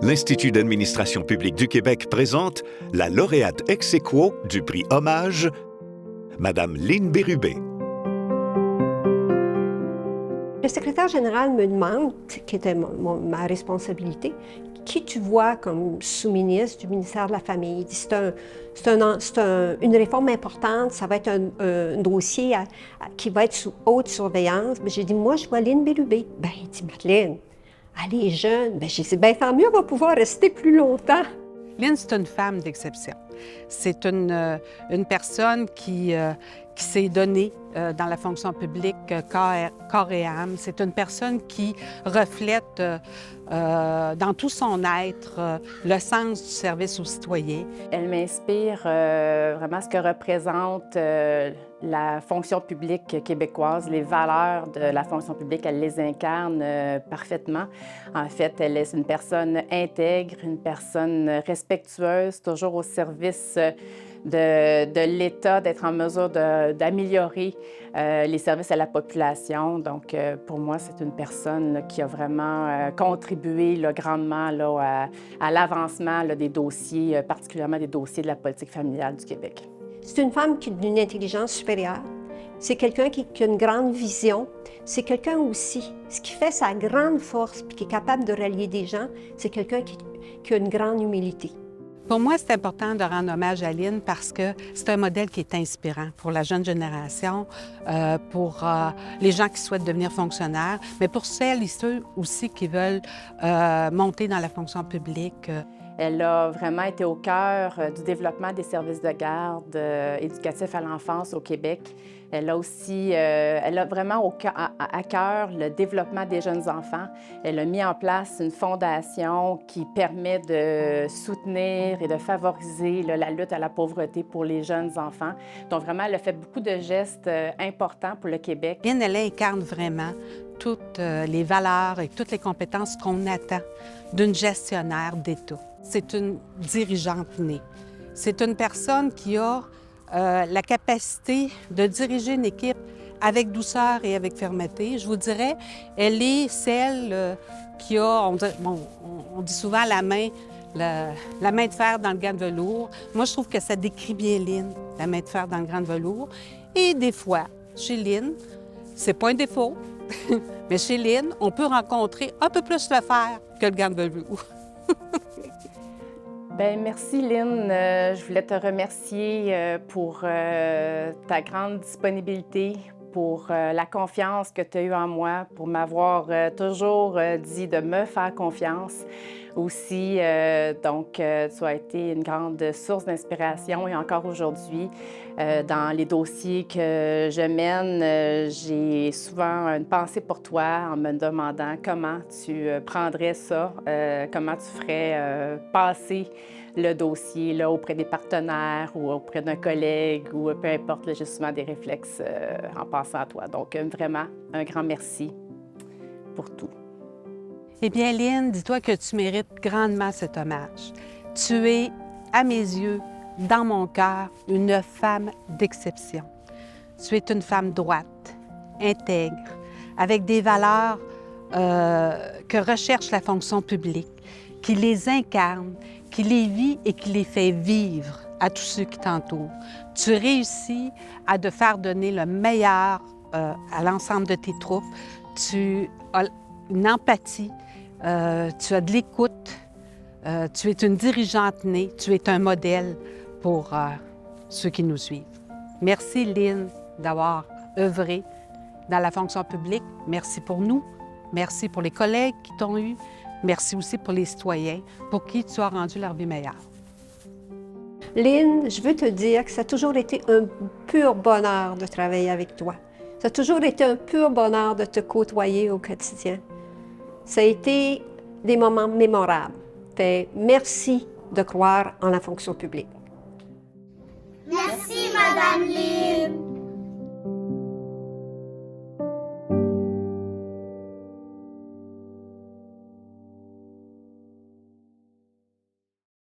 l'Institut d'administration publique du Québec présente la lauréate ex aequo du prix Hommage, Madame Lynn Bérubé. Le secrétaire général me demande, qui était ma responsabilité, qui tu vois comme sous-ministre du ministère de la Famille? Il dit, c'est une réforme importante, ça va être un dossier qui va être sous haute surveillance. J'ai dit, moi, je vois Lynn Bérubé. Ben, il dit, Madeleine, elle est jeune. Ben, j'ai dit, ben, tant mieux, elle va pouvoir rester plus longtemps. Lynn, c'est une femme d'exception. C'est une personne qui s'est donnée dans la fonction publique corps et âme. C'est une personne qui reflète dans tout son être le sens du service aux citoyens. Elle m'inspire vraiment ce que représente la fonction publique québécoise, les valeurs de la fonction publique, elle les incarne parfaitement. En fait, elle est une personne intègre, une personne respectueuse, toujours au service de l'État, d'être en mesure d'améliorer les services à la population. Donc, pour moi, c'est une personne là, qui a vraiment contribué là, grandement là, à l'avancement des dossiers, particulièrement des dossiers de la politique familiale du Québec. C'est une femme qui a une intelligence supérieure. C'est quelqu'un qui a une grande vision. C'est quelqu'un aussi, ce qui fait sa grande force et qui est capable de rallier des gens, c'est quelqu'un qui a une grande humilité. Pour moi, c'est important de rendre hommage à Lynn parce que c'est un modèle qui est inspirant pour la jeune génération, pour les gens qui souhaitent devenir fonctionnaires, mais pour celles et ceux aussi qui veulent monter dans la fonction publique. Elle a vraiment été au cœur du développement des services de garde éducatifs à l'enfance au Québec. Elle a aussi, elle a vraiment à cœur le développement des jeunes enfants. Elle a mis en place une fondation qui permet de soutenir et de favoriser la lutte à la pauvreté pour les jeunes enfants. Donc vraiment, elle a fait beaucoup de gestes importants pour le Québec. Lynn, elle incarne vraiment toutes les valeurs et toutes les compétences qu'on attend d'une gestionnaire d'État. C'est une dirigeante née. C'est une personne qui a la capacité de diriger une équipe avec douceur et avec fermeté. Je vous dirais, elle est celle qui a, on dit souvent la main de fer dans le gant de velours. Moi, je trouve que ça décrit bien Lynn, la main de fer dans le gant de velours. Et des fois, chez Lynn, c'est pas un défaut, mais chez Lynn, on peut rencontrer un peu plus le fer que le gant de velours. Bien, merci Lynn. Je voulais te remercier pour ta grande disponibilité, pour la confiance que tu as eue en moi, pour m'avoir toujours dit de me faire confiance. Aussi, tu as été une grande source d'inspiration et encore aujourd'hui, dans les dossiers que je mène, j'ai souvent une pensée pour toi en me demandant comment tu prendrais ça, comment tu ferais passer le dossier là, auprès des partenaires ou auprès d'un collègue ou peu importe, j'ai souvent des réflexes en passant à toi. Donc, vraiment, un grand merci pour tout. Eh bien, Lynn, dis-toi que tu mérites grandement cet hommage. Tu es, à mes yeux, dans mon cœur, une femme d'exception. Tu es une femme droite, intègre, avec des valeurs que recherche la fonction publique, qui les incarne, qui les vit et qui les fait vivre à tous ceux qui t'entourent. Tu réussis à te faire donner le meilleur à l'ensemble de tes troupes. Tu as une empathie, tu as de l'écoute, tu es une dirigeante née, tu es un modèle pour ceux qui nous suivent. Merci Lynn d'avoir œuvré dans la fonction publique. Merci pour nous, merci pour les collègues qui t'ont eu. Merci aussi pour les citoyens, pour qui tu as rendu leur vie meilleure. Lynn, je veux te dire que ça a toujours été un pur bonheur de travailler avec toi. Ça a toujours été un pur bonheur de te côtoyer au quotidien. Ça a été des moments mémorables. Merci de croire en la fonction publique. Merci, Madame Lynn.